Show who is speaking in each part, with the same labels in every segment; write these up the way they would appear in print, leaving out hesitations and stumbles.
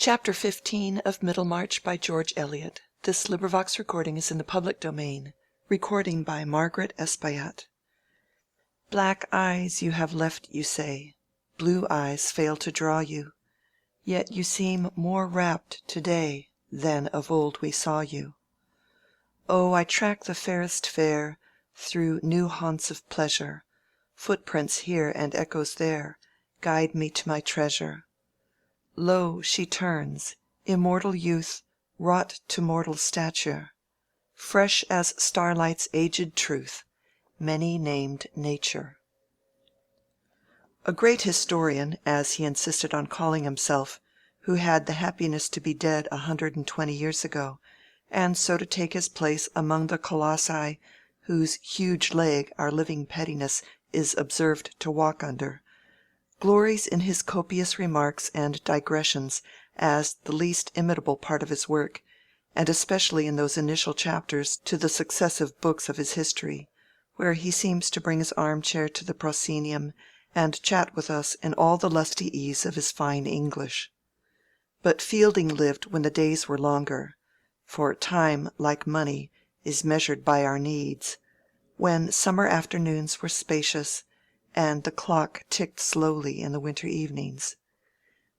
Speaker 1: Chapter 15 of Middlemarch by George Eliot. This recording is in the public domain. Recording by Margaret Espaillat. Black eyes you have left, you say. Blue eyes fail to draw you. Yet you seem more rapt today than of old we saw you. Oh, I track the fairest fair through new haunts of pleasure. Footprints here and echoes there guide me to my treasure. Lo, she turns, immortal youth wrought to mortal stature, fresh as starlight's aged truth, many-named nature. A great historian, as he insisted on calling himself, who had the happiness to be dead 120 years ago, and so to take his place among the colossi whose huge leg our living pettiness is observed to walk under, glories in his copious remarks and digressions as the least imitable part of his work, and especially in those initial chapters to the successive books of his history, where he seems to bring his armchair to the proscenium and chat with us in all the lusty ease of his fine English. But Fielding lived when the days were longer, for time, like money, is measured by our needs, when summer afternoons were spacious, and the clock ticked slowly in the winter evenings.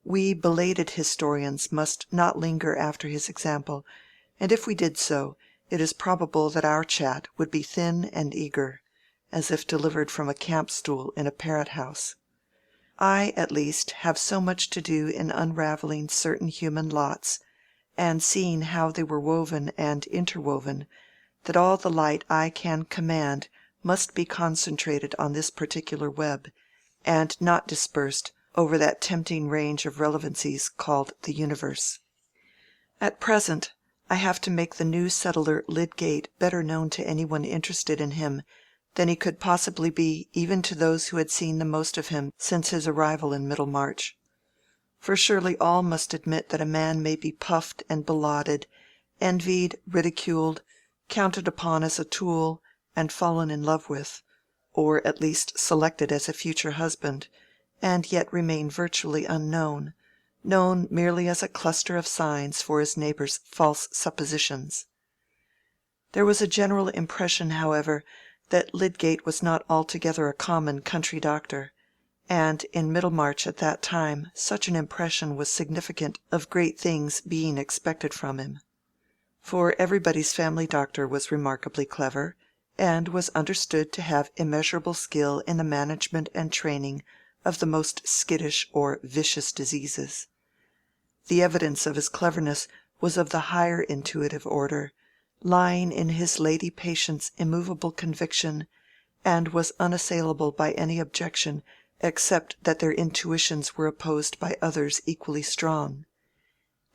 Speaker 1: We belated historians must not linger after his example, and if we did so, it is probable that our chat would be thin and eager, as if delivered from a camp-stool in a parrot-house. I, at least, have so much to do in unraveling certain human lots, and seeing how they were woven and interwoven, that all the light I can command must be concentrated on this particular web, and not dispersed over that tempting range of relevancies called the universe. At present, I have to make the new settler Lydgate better known to anyone interested in him than he could possibly be even to those who had seen the most of him since his arrival in Middlemarch. For surely all must admit that a man may be puffed and belauded, envied, ridiculed, counted upon as a tool, and fallen in love with, or at least selected as a future husband, and yet remain virtually unknown, known merely as a cluster of signs for his neighbors' false suppositions. There was a general impression, however, that Lydgate was not altogether a common country doctor, and in Middlemarch at that time such an impression was significant of great things being expected from him. For everybody's family doctor was remarkably clever, and was understood to have immeasurable skill in the management and training of the most skittish or vicious diseases. The evidence of his cleverness was of the higher intuitive order, lying in his lady patients' immovable conviction, and was unassailable by any objection except that their intuitions were opposed by others equally strong.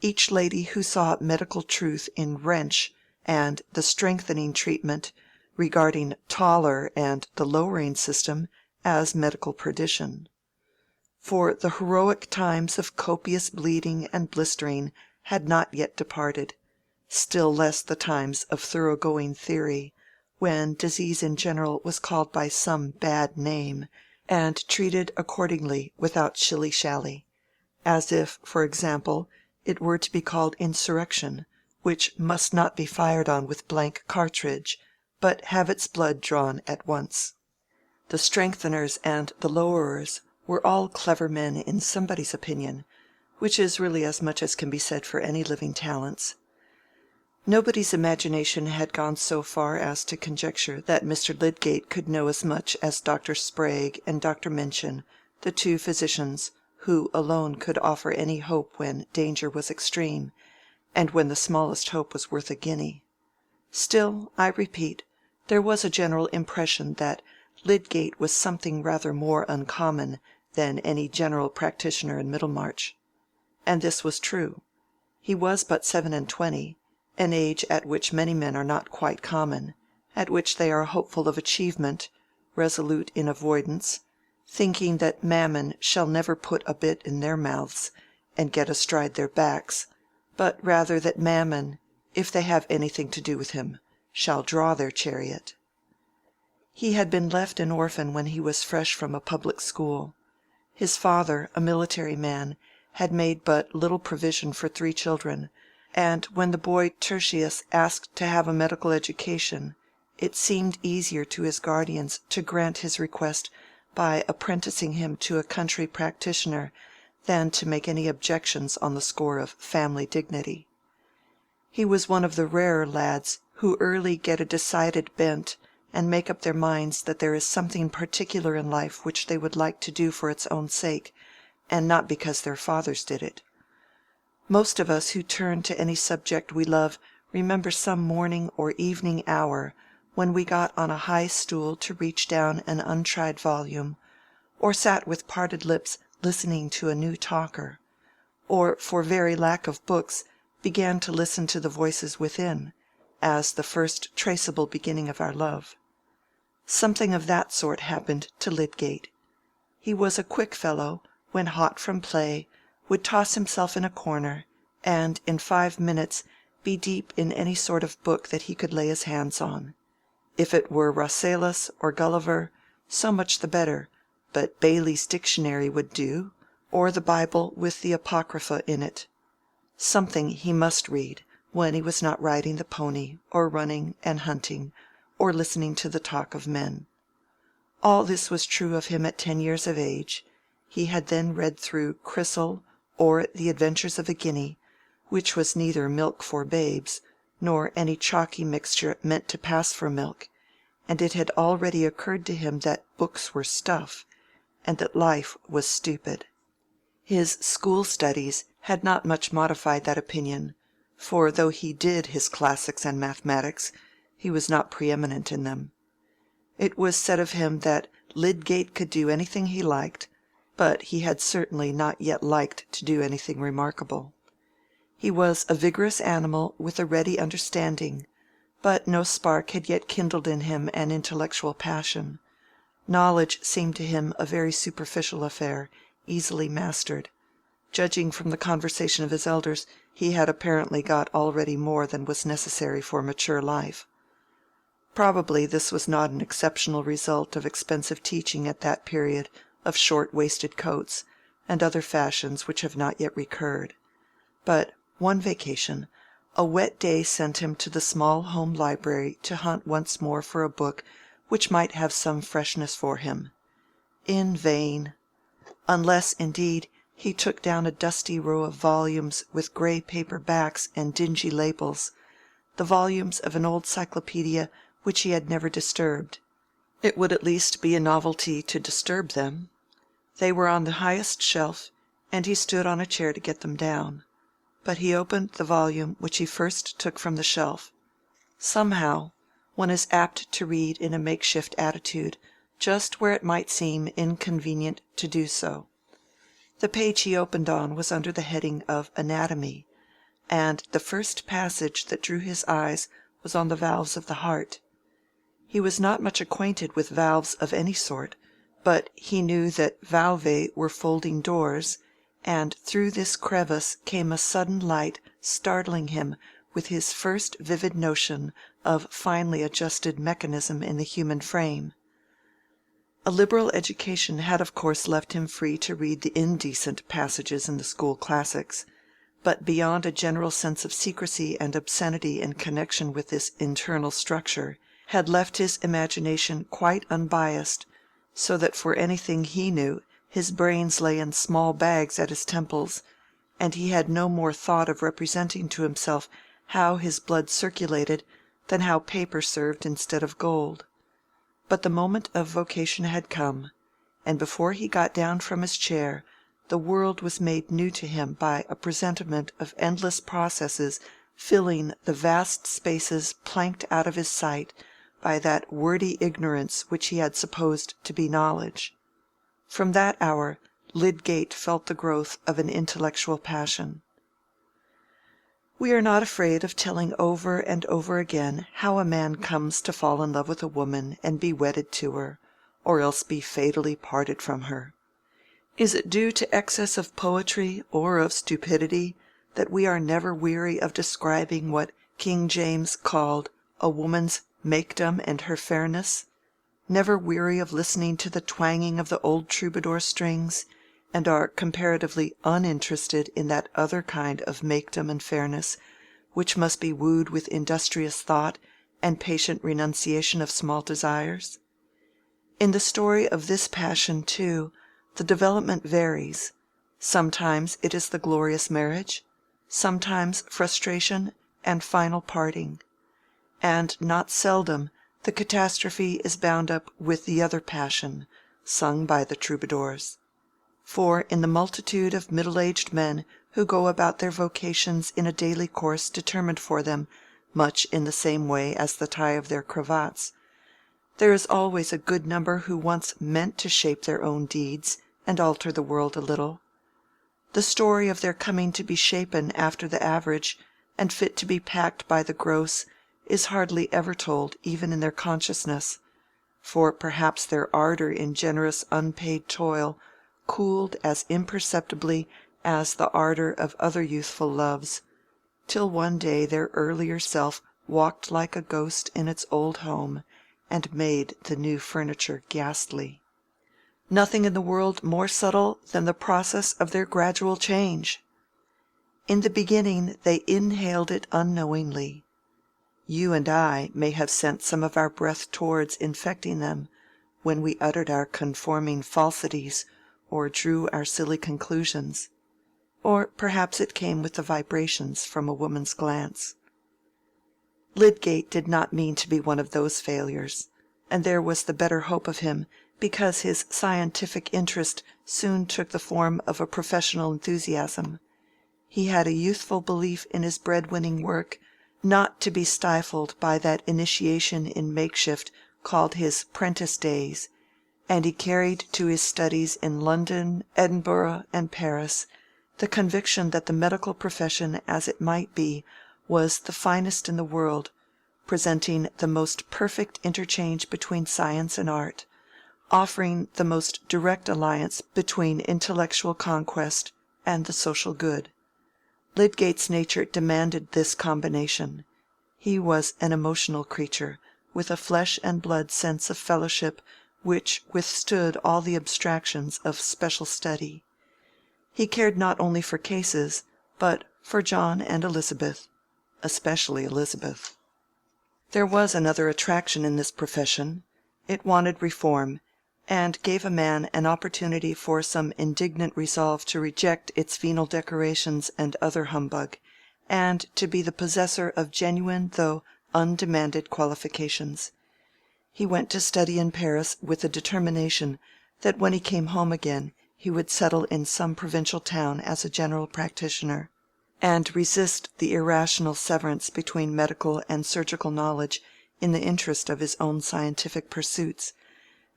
Speaker 1: Each lady who saw medical truth in wrench and the strengthening treatment regarding taller and the lowering system as medical perdition. For the heroic times of copious bleeding and blistering had not yet departed, still less the times of thoroughgoing theory, when disease in general was called by some bad name and treated accordingly without shilly-shally, as if, for example, it were to be called insurrection, which must not be fired on with blank cartridge, but have its blood drawn at once. The strengtheners and the lowerers were all clever men in somebody's opinion, which is really as much as can be said for any living talents. Nobody's imagination had gone so far as to conjecture that Mr. Lydgate could know as much as Dr. Sprague and Dr. Minchin, the two physicians who alone could offer any hope when danger was extreme, and when the smallest hope was worth a guinea. Still, I repeat, there was a general impression that Lydgate was something rather more uncommon than any general practitioner in Middlemarch. And this was true. He was but 27, an age at which many men are not quite common, at which they are hopeful of achievement, resolute in avoidance, thinking that Mammon shall never put a bit in their mouths and get astride their backs, but rather that Mammon, if they have anything to do with him, shall draw their chariot. He had been left an orphan when he was fresh from a public school. His father, a military man, had made but little provision for 3 children, and when the boy Tertius asked to have a medical education, it seemed easier to his guardians to grant his request by apprenticing him to a country practitioner than to make any objections on the score of family dignity. He was one of the rarer lads who early get a decided bent and make up their minds that there is something particular in life which they would like to do for its own sake, and not because their fathers did it. Most of us who turn to any subject we love remember some morning or evening hour when we got on a high stool to reach down an untried volume, or sat with parted lips listening to a new talker, or for very lack of books began to listen to the voices within, as the first traceable beginning of our love. Something of that sort happened to Lydgate. He was a quick fellow, when hot from play, would toss himself in a corner, and in 5 minutes be deep in any sort of book that he could lay his hands on. If it were Rasselas or Gulliver, so much the better, but Bailey's Dictionary would do, or the Bible with the Apocrypha in it. Something he must read, when he was not riding the pony, or running and hunting, or listening to the talk of men. All this was true of him at 10 years of age. He had then read through Chrysal or The Adventures of a Guinea, which was neither milk for babes, nor any chalky mixture meant to pass for milk, and it had already occurred to him that books were stuff, and that life was stupid. His school studies had not much modified that opinion, for though he did his classics and mathematics, he was not preeminent in them. It was said of him that Lydgate could do anything he liked, but he had certainly not yet liked to do anything remarkable. He was a vigorous animal with a ready understanding, but no spark had yet kindled in him an intellectual passion. Knowledge seemed to him a very superficial affair, easily mastered. Judging from the conversation of his elders, he had apparently got already more than was necessary for mature life. Probably this was not an exceptional result of expensive teaching at that period, of short-waisted coats, and other fashions which have not yet recurred. But one vacation, a wet day sent him to the small home library to hunt once more for a book which might have some freshness for him. In vain. Unless, indeed, he took down a dusty row of volumes with gray paper backs and dingy labels, the volumes of an old cyclopedia which he had never disturbed. It would at least be a novelty to disturb them. They were on the highest shelf, and he stood on a chair to get them down. But he opened the volume which he first took from the shelf. Somehow, one is apt to read in a makeshift attitude, just where it might seem inconvenient to do so. The page he opened on was under the heading of Anatomy, and the first passage that drew his eyes was on the valves of the heart. He was not much acquainted with valves of any sort, but he knew that valvae were folding doors, and through this crevice came a sudden light startling him with his first vivid notion of finely adjusted mechanism in the human frame. A liberal education had of course left him free to read the indecent passages in the school classics, but beyond a general sense of secrecy and obscenity in connection with this internal structure, had left his imagination quite unbiased, so that for anything he knew his brains lay in small bags at his temples, and he had no more thought of representing to himself how his blood circulated than how paper served instead of gold. But the moment of vocation had come, and before he got down from his chair the world was made new to him by a presentiment of endless processes filling the vast spaces planked out of his sight by that wordy ignorance which he had supposed to be knowledge. From that hour Lydgate felt the growth of an intellectual passion. We are not afraid of telling over and over again how a man comes to fall in love with a woman and be wedded to her, or else be fatally parted from her. Is it due to excess of poetry or of stupidity that we are never weary of describing what King James called a woman's makedom and her fairness, never weary of listening to the twanging of the old troubadour strings, and are comparatively uninterested in that other kind of makedom and fairness which must be wooed with industrious thought and patient renunciation of small desires? In the story of this passion, too, the development varies. Sometimes it is the glorious marriage, sometimes frustration and final parting, and not seldom the catastrophe is bound up with the other passion, sung by the troubadours. For in the multitude of middle-aged men who go about their vocations in a daily course determined for them much in the same way as the tie of their cravats, there is always a good number who once meant to shape their own deeds and alter the world a little. The story of their coming to be shapen after the average and fit to be packed by the gross is hardly ever told even in their consciousness, for perhaps their ardor in generous unpaid toil cooled as imperceptibly as the ardor of other youthful loves, till one day their earlier self walked like a ghost in its old home and made the new furniture ghastly. Nothing in the world more subtle than the process of their gradual change. In the beginning they inhaled it unknowingly. You and I may have sent some of our breath towards infecting them, when we uttered our conforming falsities or drew our silly conclusions. Or perhaps it came with the vibrations from a woman's glance. Lydgate did not mean to be one of those failures, and there was the better hope of him because his scientific interest soon took the form of a professional enthusiasm. He had a youthful belief in his bread-winning work, not to be stifled by that initiation in makeshift called his prentice days, and he carried to his studies in London, Edinburgh, and Paris the conviction that the medical profession as it might be was the finest in the world, presenting the most perfect interchange between science and art, offering the most direct alliance between intellectual conquest and the social good. Lydgate's nature demanded this combination. He was an emotional creature, with a flesh and blood sense of fellowship which withstood all the abstractions of special study. He cared not only for cases, but for John and Elizabeth, especially Elizabeth. There was another attraction in this profession. It wanted reform, and gave a man an opportunity for some indignant resolve to reject its venal decorations and other humbug, and to be the possessor of genuine though undemanded qualifications. He went to study in Paris with the determination that when he came home again he would settle in some provincial town as a general practitioner, and resist the irrational severance between medical and surgical knowledge in the interest of his own scientific pursuits,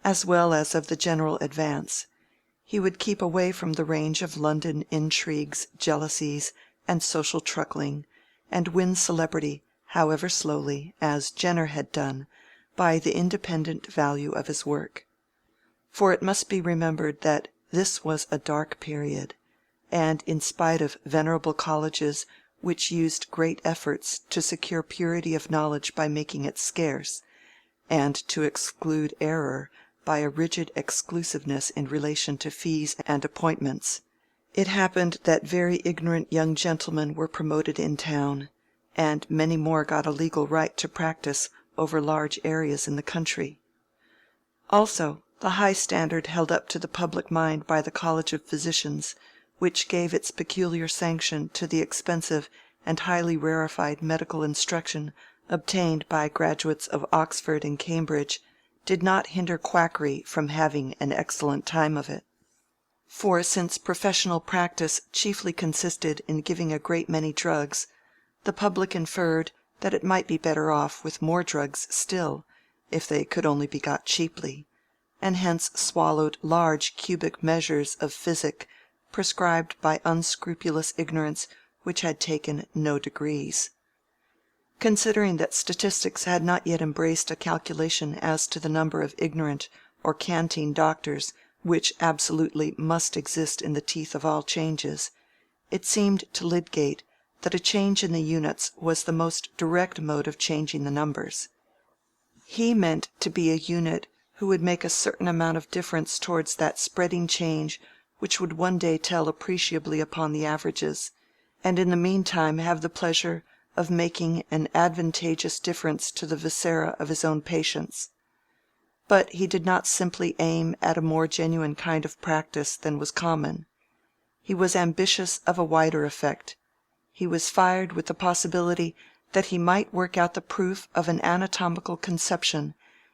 Speaker 1: as well as of the general advance. He would keep away from the range of London intrigues, jealousies, and social truckling, and win celebrity, however slowly, as Jenner had done, by the independent value of his work. For it must be remembered that this was a dark period, and in spite of venerable colleges which used great efforts to secure purity of knowledge by making it scarce, and to exclude error by a rigid exclusiveness in relation to fees and appointments, it happened that very ignorant young gentlemen were promoted in town, and many more got a legal right to practice over large areas in the country. Also, the high standard held up to the public mind by the College of Physicians, which gave its peculiar sanction to the expensive and highly rarefied medical instruction obtained by graduates of Oxford and Cambridge, did not hinder quackery from having an excellent time of it. For since professional practice chiefly consisted in giving a great many drugs, the public inferred that it might be better off with more drugs still, if they could only be got cheaply, and hence swallowed large cubic measures of physic prescribed by unscrupulous ignorance which had taken no degrees. Considering that statistics had not yet embraced a calculation as to the number of ignorant or canting doctors which absolutely must exist in the teeth of all changes, it seemed to Lydgate that a change in the units was the most direct mode of changing the numbers. He meant to be a unit who would make a certain amount of difference towards that spreading change which would one day tell appreciably upon the averages, and in the meantime have the pleasure of making an advantageous difference to the viscera of his own patients. But he did not simply aim at a more genuine kind of practice than was common. He was ambitious of a wider effect. He was fired with the possibility that he might work out the proof of an anatomical conception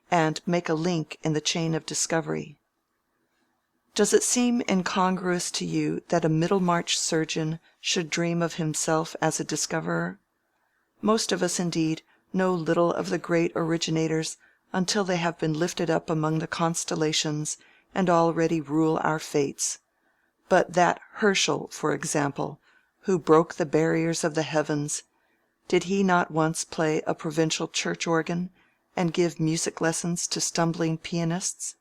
Speaker 1: and make a link in the chain of discovery. Does it seem incongruous to you that a Middlemarch surgeon should dream of himself as a discoverer? Most of us, indeed, know little of the great originators until they have been lifted up among the constellations and already rule our fates. But that Herschel, for example, who broke the barriers of the heavens, did he not once play a provincial church organ and give music lessons to stumbling pianists?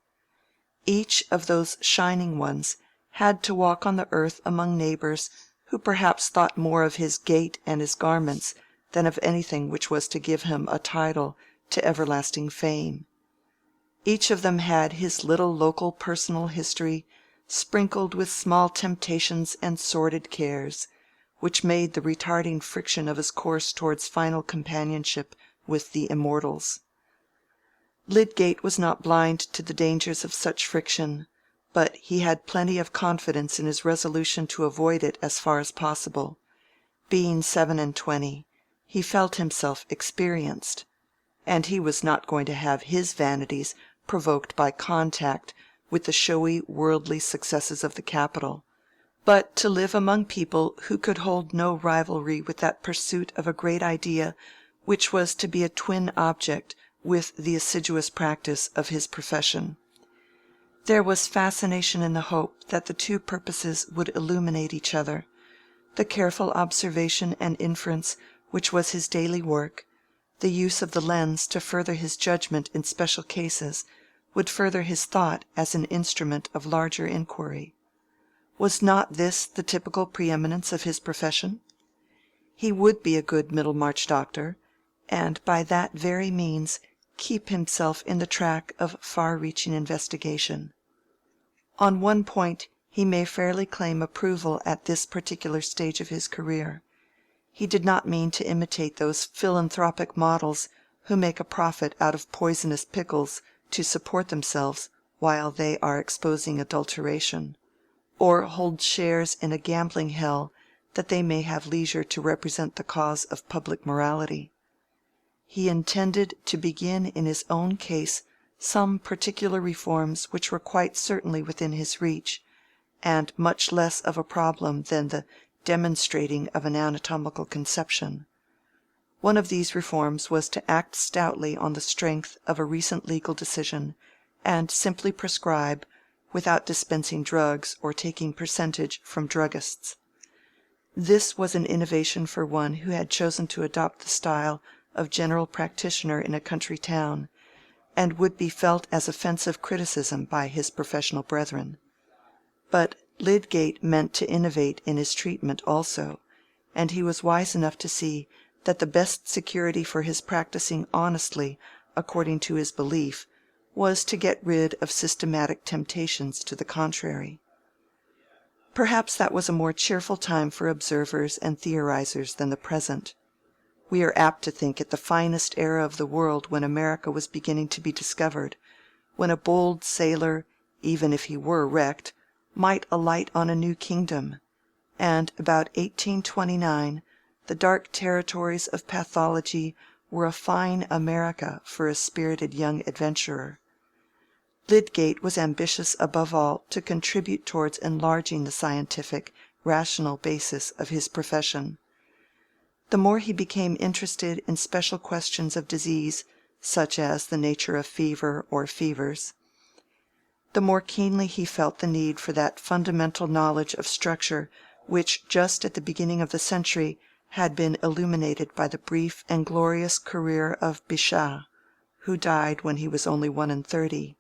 Speaker 1: Each of those shining ones had to walk on the earth among neighbors who perhaps thought more of his gait and his garments than of anything which was to give him a title to everlasting fame. Each of them had his little local personal history sprinkled with small temptations and sordid cares, which made the retarding friction of his course towards final companionship with the immortals. Lydgate was not blind to the dangers of such friction, but he had plenty of confidence in his resolution to avoid it as far as possible. Being 27, he felt himself experienced, and he was not going to have his vanities provoked by contact with the showy worldly successes of the capital, but to live among people who could hold no rivalry with that pursuit of a great idea which was to be a twin object with the assiduous practice of his profession. There was fascination in the hope that the two purposes would illuminate each other. The careful observation and inference which was his daily work, the use of the lens to further his judgment in special cases, would further his thought as an instrument of larger inquiry. Was not this the typical preeminence of his profession? He would be a good Middlemarch doctor, and by that very means keep himself in the track of far-reaching investigation. On one point he may fairly claim approval at this particular stage of his career. He did not mean to imitate those philanthropic models who make a profit out of poisonous pickles to support themselves while they are exposing adulteration, or hold shares in a gambling hell that they may have leisure to represent the cause of public morality. He intended to begin in his own case some particular reforms which were quite certainly within his reach, and much less of a problem than the demonstrating of an anatomical conception. One of these reforms was to act stoutly on the strength of a recent legal decision, and simply prescribe, without dispensing drugs or taking percentage from druggists. This was an innovation for one who had chosen to adopt the style of general practitioner in a country town, and would be felt as offensive criticism by his professional brethren. But Lydgate meant to innovate in his treatment also, and he was wise enough to see that the best security for his practicing honestly according to his belief was to get rid of systematic temptations to the contrary. Perhaps that was a more cheerful time for observers and theorizers than the present. We are apt to think it the finest era of the world when America was beginning to be discovered, when a bold sailor, even if he were wrecked, might alight on a new kingdom, and about 1829 the dark territories of pathology were a fine America for a spirited young adventurer. Lydgate was ambitious above all to contribute towards enlarging the scientific, rational basis of his profession. The more he became interested in special questions of disease, such as the nature of fever or fevers, the more keenly he felt the need for that fundamental knowledge of structure which just at the beginning of the century had been illuminated by the brief and glorious career of Bichat, who died when he was only 31,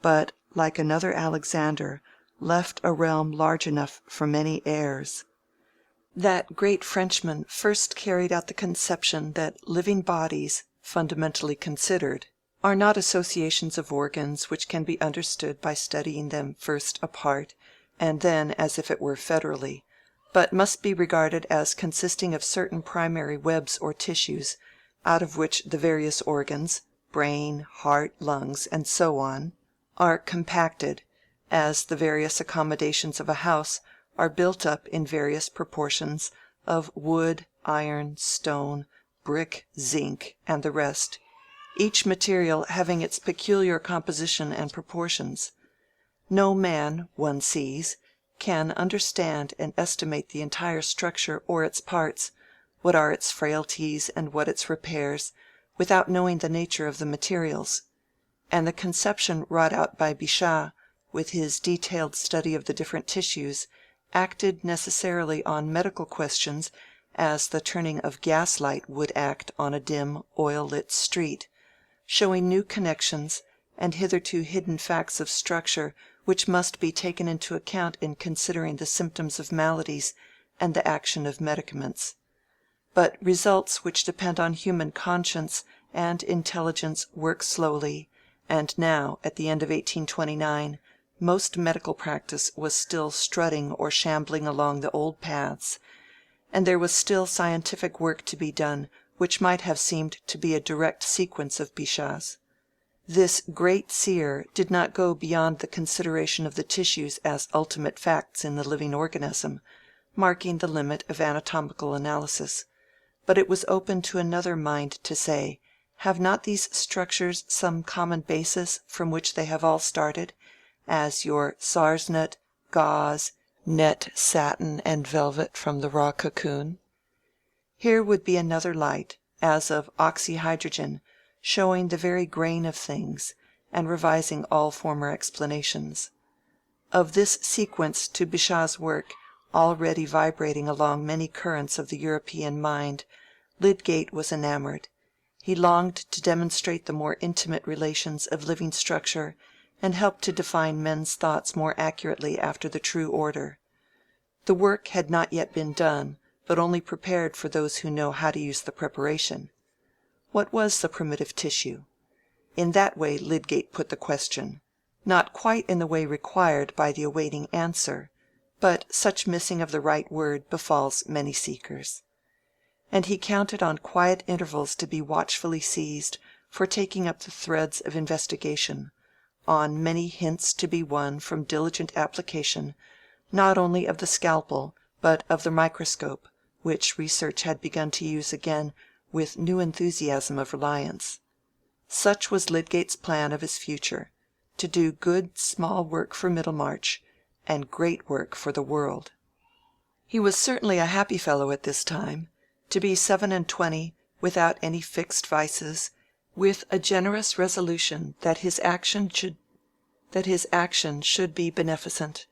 Speaker 1: but, like another Alexander, left a realm large enough for many heirs. That great Frenchman first carried out the conception that living bodies, fundamentally considered, are not associations of organs which can be understood by studying them first apart and then as if it were federally, but must be regarded as consisting of certain primary webs or tissues, out of which the various organs, brain, heart, lungs, and so on, are compacted, as the various accommodations of a house are built up in various proportions of wood, iron, stone, brick, zinc, and the rest, each material having its peculiar composition and proportions. No man, one sees, can understand and estimate the entire structure or its parts, what are its frailties and what its repairs, without knowing the nature of the materials; and the conception wrought out by Bichat, with his detailed study of the different tissues, acted necessarily on medical questions as the turning of gas-light would act on a dim, oil-lit street, showing new connections and hitherto hidden facts of structure which must be taken into account in considering the symptoms of maladies and the action of medicaments. But results which depend on human conscience and intelligence work slowly, and now, at the end of 1829, most medical practice was still strutting or shambling along the old paths, and there was still scientific work to be done which might have seemed to be a direct sequence of Bichat's. This great seer did not go beyond the consideration of the tissues as ultimate facts in the living organism, marking the limit of anatomical analysis, but it was open to another mind to say, have not these structures some common basis from which they have all started, as your sarcenet, gauze, net, satin, and velvet from the raw cocoon? Here would be another light, as of oxyhydrogen, showing the very grain of things, and revising all former explanations. Of this sequence to Bichat's work, already vibrating along many currents of the European mind, Lydgate was enamored. He longed to demonstrate the more intimate relations of living structure, and help to define men's thoughts more accurately after the true order. The work had not yet been done, but only prepared for those who know how to use the preparation. What was the primitive tissue? In that way Lydgate put the question, not quite in the way required by the awaiting answer, but such missing of the right word befalls many seekers. And he counted on quiet intervals to be watchfully seized for taking up the threads of investigation, on many hints to be won from diligent application, not only of the scalpel, but of the microscope, which research had begun to use again with new enthusiasm of reliance. Such was Lydgate's plan of his future, to do good small work for Middlemarch, and great work for the world. He was certainly a happy fellow at this time, to be 27, without any fixed vices, with a generous resolution that his action should be beneficent,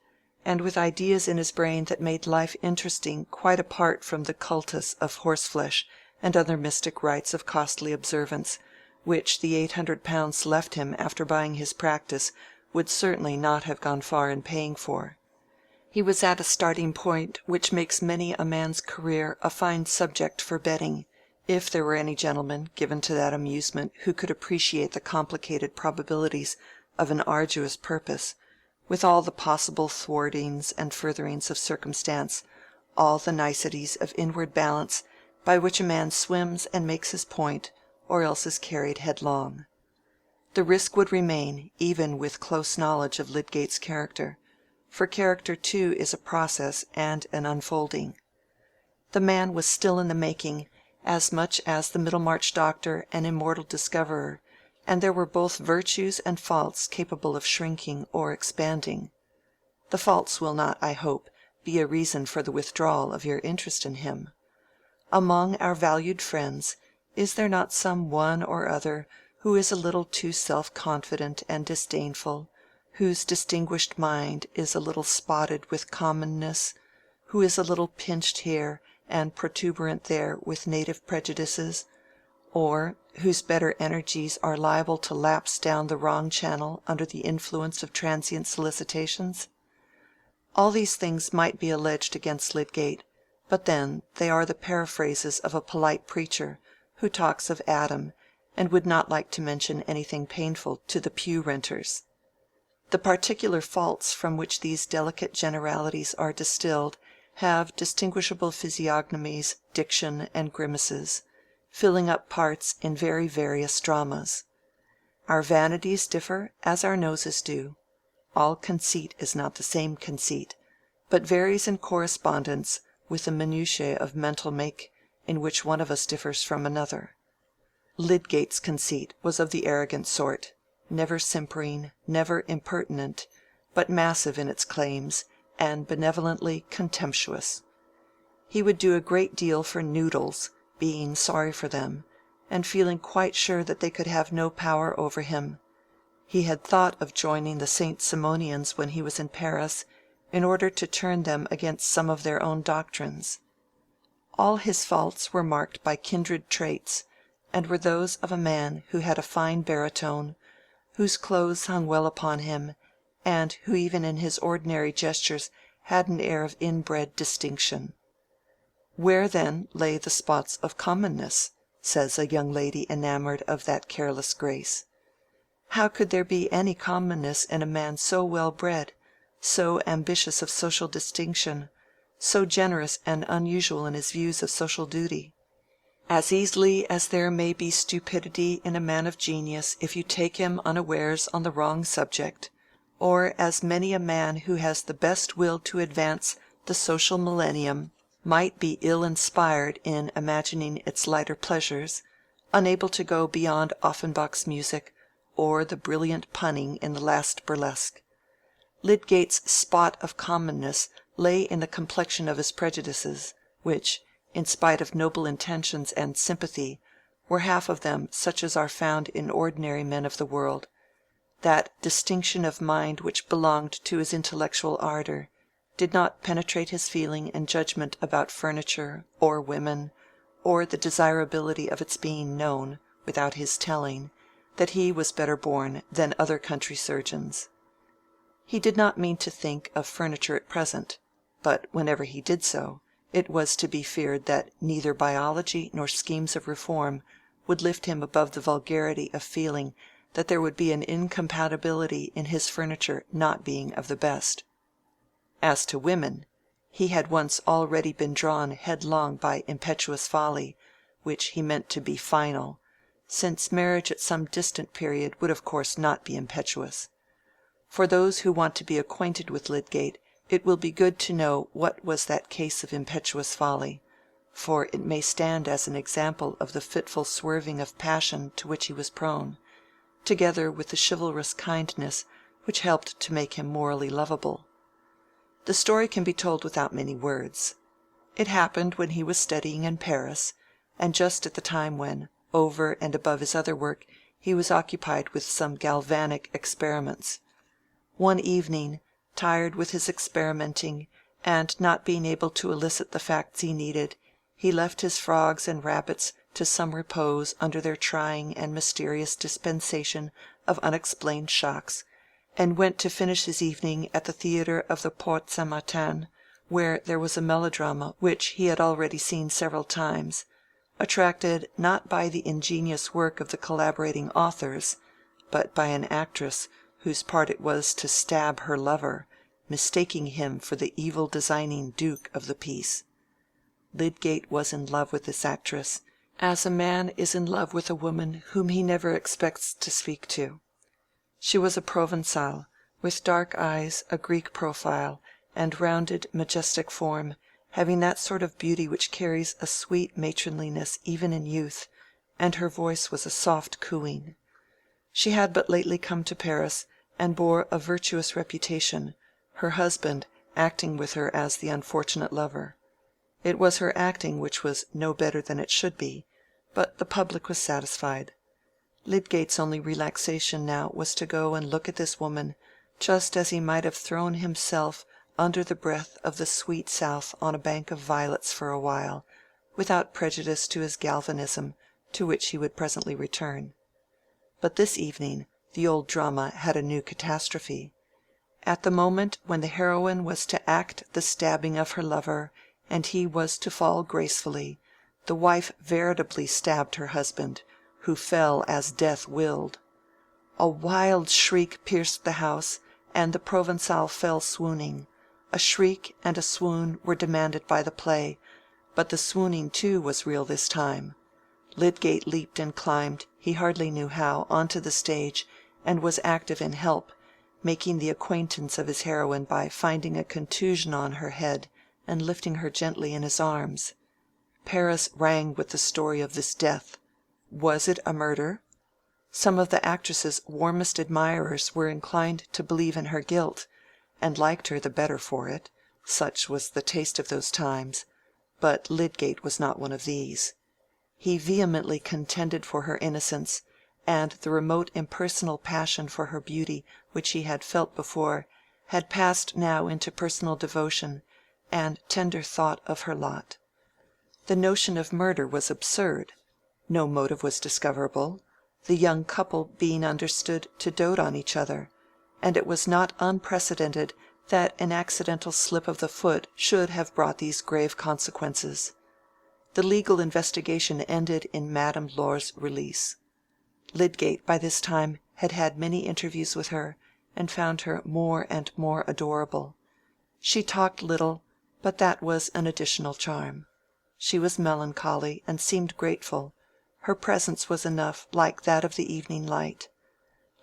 Speaker 1: and with ideas in his brain that made life interesting quite apart from the cultus of horseflesh and other mystic rites of costly observance, which the £800 left him after buying his practice would certainly not have gone far in paying for. He was at a starting point which makes many a man's career a fine subject for betting, if there were any gentleman given to that amusement who could appreciate the complicated probabilities of an arduous purpose, with all the possible thwartings and furtherings of circumstance, all the niceties of inward balance by which a man swims and makes his point, or else is carried headlong. The risk would remain, even with close knowledge of Lydgate's character, for character too is a process and an unfolding. The man was still in the making, as much as the Middlemarch doctor an immortal discoverer, and there were both virtues and faults capable of shrinking or expanding. The faults will not, I hope, be a reason for the withdrawal of your interest in him. Among our valued friends, is there not some one or other who is a little too self-confident and disdainful, whose distinguished mind is a little spotted with commonness, who is a little pinched here and protuberant there with native prejudices, or whose better energies are liable to lapse down the wrong channel under the influence of transient solicitations? All these things might be alleged against Lydgate, but then they are the paraphrases of a polite preacher who talks of Adam and would not like to mention anything painful to the pew renters. The particular faults from which these delicate generalities are distilled have distinguishable physiognomies, diction, and grimaces, filling up parts in very various dramas. Our vanities differ as our noses do. All conceit is not the same conceit, but varies in correspondence with the minutiae of mental make in which one of us differs from another. Lydgate's conceit was of the arrogant sort, never simpering, never impertinent, but massive in its claims, and benevolently contemptuous. He would do a great deal for noodles, being sorry for them, and feeling quite sure that they could have no power over him. He had thought of joining the St. Simonians when he was in Paris, in order to turn them against some of their own doctrines. All his faults were marked by kindred traits, and were those of a man who had a fine baritone, whose clothes hung well upon him, and who even in his ordinary gestures had an air of inbred distinction. Where then lay the spots of commonness? Says a young lady enamored of that careless grace. How could there be any commonness in a man so well bred, so ambitious of social distinction, so generous and unusual in his views of social duty? As easily as there may be stupidity in a man of genius if you take him unawares on the wrong subject, or as many a man who has the best will to advance the social millennium might be ill-inspired in imagining its lighter pleasures, unable to go beyond Offenbach's music or the brilliant punning in the last burlesque. Lydgate's spot of commonness lay in the complexion of his prejudices, which, in spite of noble intentions and sympathy, were half of them such as are found in ordinary men of the world. That distinction of mind which belonged to his intellectual ardor did not penetrate his feeling and judgment about furniture, or women, or the desirability of its being known, without his telling, that he was better born than other country surgeons. He did not mean to think of furniture at present, but whenever he did so, it was to be feared that neither biology nor schemes of reform would lift him above the vulgarity of feeling that there would be an incompatibility in his furniture not being of the best. As to women, he had once already been drawn headlong by impetuous folly, which he meant to be final, since marriage at some distant period would of course not be impetuous. For those who want to be acquainted with Lydgate, it will be good to know what was that case of impetuous folly, for it may stand as an example of the fitful swerving of passion to which he was prone, together with the chivalrous kindness which helped to make him morally lovable. The story can be told without many words. It happened when he was studying in Paris, and just at the time when, over and above his other work, he was occupied with some galvanic experiments. One evening, tired with his experimenting, and not being able to elicit the facts he needed, he left his frogs and rabbits to some repose under their trying and mysterious dispensation of unexplained shocks, and went to finish his evening at the theatre of the Porte Saint-Martin, where there was a melodrama which he had already seen several times, attracted not by the ingenious work of the collaborating authors, but by an actress whose part it was to stab her lover, mistaking him for the evil-designing duke of the piece. Lydgate was in love with this actress, as a man is in love with a woman whom he never expects to speak to. She was a Provençale, with dark eyes, a Greek profile, and rounded, majestic form, having that sort of beauty which carries a sweet matronliness even in youth, and her voice was a soft cooing. She had but lately come to Paris, and bore a virtuous reputation, her husband acting with her as the unfortunate lover. It was her acting which was no better than it should be, but the public was satisfied. Lydgate's only relaxation now was to go and look at this woman, just as he might have thrown himself under the breath of the sweet south on a bank of violets for a while, without prejudice to his galvanism, to which he would presently return. But this evening the old drama had a new catastrophe. At the moment when the heroine was to act the stabbing of her lover, and he was to fall gracefully, the wife veritably stabbed her husband, who fell as death willed. A wild shriek pierced the house, and the Provençal fell swooning. A shriek and a swoon were demanded by the play, but the swooning too was real this time. Lydgate leaped and climbed, he hardly knew how, onto the stage, and was active in help, making the acquaintance of his heroine by finding a contusion on her head and lifting her gently in his arms. Paris rang with the story of this death. Was it a murder? Some of the actress's warmest admirers were inclined to believe in her guilt, and liked her the better for it, such was the taste of those times, but Lydgate was not one of these. He vehemently contended for her innocence, and the remote impersonal passion for her beauty which he had felt before had passed now into personal devotion and tender thought of her lot. The notion of murder was absurd. No motive was discoverable, the young couple being understood to dote on each other, and it was not unprecedented that an accidental slip of the foot should have brought these grave consequences. The legal investigation ended in Madame Laure's release. Lydgate by this time had had many interviews with her, and found her more and more adorable. She talked little, but that was an additional charm. She was melancholy, and seemed grateful. Her presence was enough, like that of the evening light.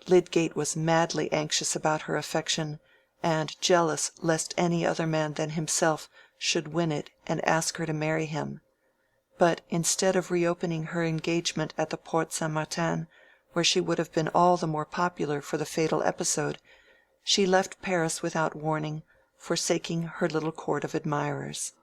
Speaker 1: Lydgate was madly anxious about her affection, and jealous lest any other man than himself should win it and ask her to marry him. But instead of reopening her engagement at the Porte Saint Martin, where she would have been all the more popular for the fatal episode, she left Paris without warning, forsaking her little court of admirers.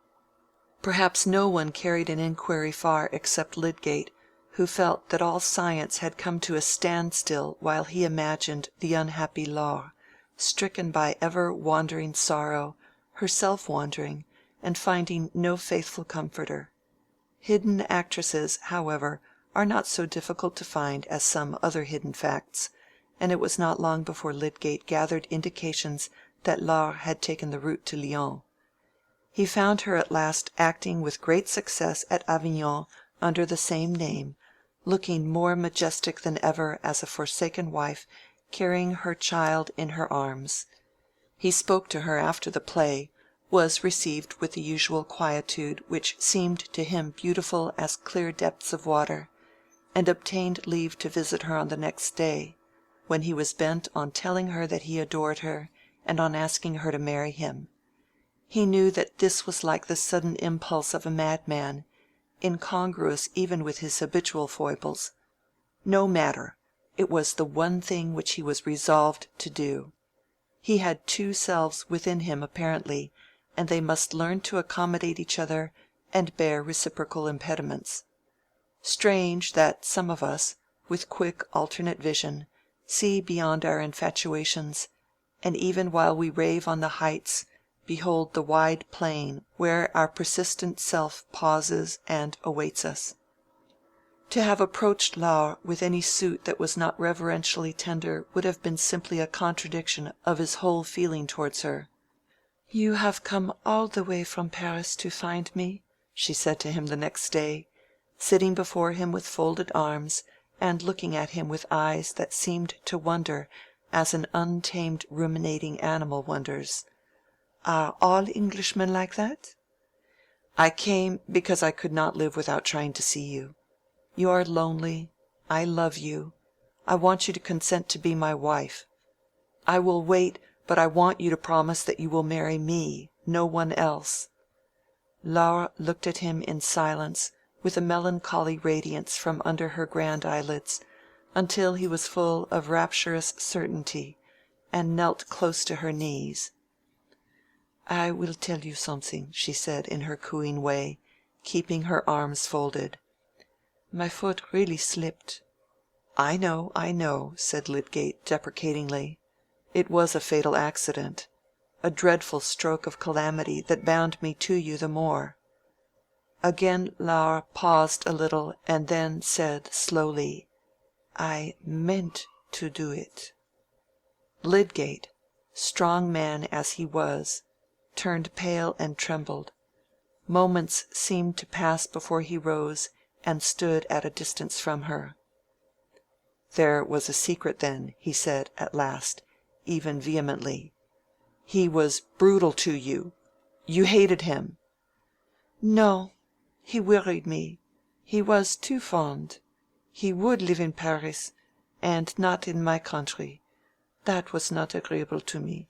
Speaker 1: Perhaps no one carried an inquiry far except Lydgate, who felt that all science had come to a standstill while he imagined the unhappy Laure, stricken by ever-wandering sorrow, herself wandering, and finding no faithful comforter. Hidden actresses, however, are not so difficult to find as some other hidden facts, and it was not long before Lydgate gathered indications that Laure had taken the route to Lyons. He found her at last acting with great success at Avignon under the same name, looking more majestic than ever as a forsaken wife carrying her child in her arms. He spoke to her after the play, was received with the usual quietude which seemed to him beautiful as clear depths of water, and obtained leave to visit her on the next day, when he was bent on telling her that he adored her, and on asking her to marry him. He knew that this was like the sudden impulse of a madman, incongruous even with his habitual foibles. No matter, it was the one thing which he was resolved to do. He had two selves within him apparently, and they must learn to accommodate each other and bear reciprocal impediments. Strange that some of us, with quick alternate vision, see beyond our infatuations, and even while we rave on the heights, behold the wide plain where our persistent self pauses and awaits us. To have approached Laure with any suit that was not reverentially tender would have been simply a contradiction of his whole feeling towards her. "You have come all the way from Paris to find me," she said to him the next day, sitting before him with folded arms, and looking at him with eyes that seemed to wonder as an untamed ruminating animal wonders. "Are all Englishmen like that?" "I came because I could not live without trying to see you. You are lonely. I love you. I want you to consent to be my wife. I will wait, but I want you to promise that you will marry me, no one else." Laure looked at him in silence, with a melancholy radiance from under her grand eyelids, until he was full of rapturous certainty, and knelt close to her knees. "I will tell you something," she said in her cooing way, keeping her arms folded. "My foot really slipped." I know," said Lydgate deprecatingly. "It was a fatal accident, a dreadful stroke of calamity that bound me to you the more." Again Laure paused a little, and then said slowly, "I meant to do it." Lydgate, strong man as he was, turned pale and trembled. Moments seemed to pass before he rose and stood at a distance from her. "There was a secret then," he said at last, even vehemently. "He was brutal to you. You hated him." "No, he wearied me. He was too fond. He would live in Paris, and not in my country. That was not agreeable to me."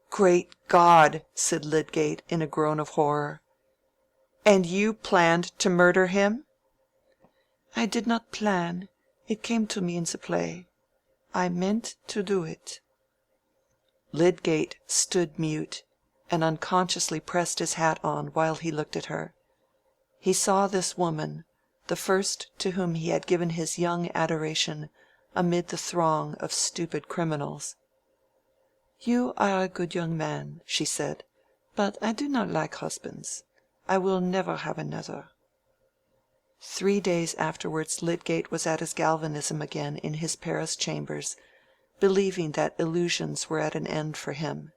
Speaker 1: "Great God!" said Lydgate, in a groan of horror. "And you planned to murder him?" "I did not plan. It came to me in the play. I meant to do it." Lydgate stood mute, and unconsciously pressed his hat on while he looked at her. He saw this woman, the first to whom he had given his young adoration amid the throng of stupid criminals. "You are a good young man," she said, "but I do not like husbands. I will never have another." 3 days afterwards Lydgate was at his galvanism again in his Paris chambers, believing that illusions were at an end for him.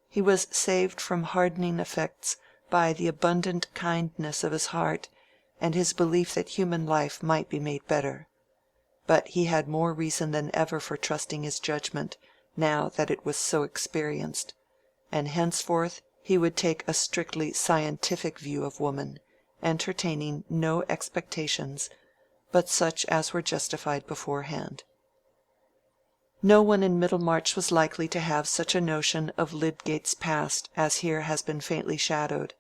Speaker 1: He was saved from hardening effects by the abundant kindness of his heart and his belief that human life might be made better. But he had more reason than ever for trusting his judgment, now that it was so experienced, and henceforth he would take a strictly scientific view of woman, entertaining no expectations but such as were justified beforehand. No one in Middlemarch was likely to have such a notion of Lydgate's past as here has been faintly shadowed,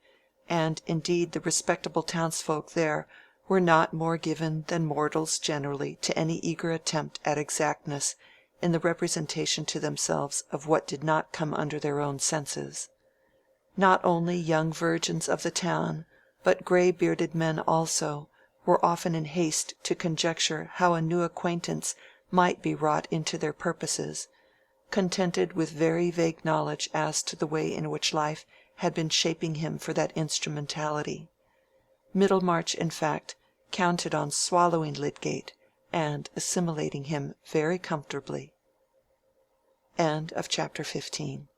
Speaker 1: and indeed the respectable townsfolk there were not more given than mortals generally to any eager attempt at exactness in the representation to themselves of what did not come under their own senses. Not only young virgins of the town, but grey-bearded men also, were often in haste to conjecture how a new acquaintance might be wrought into their purposes, contented with very vague knowledge as to the way in which life had been shaping him for that instrumentality. Middlemarch, in fact, counted on swallowing Lydgate and assimilating him very comfortably. Chapter 16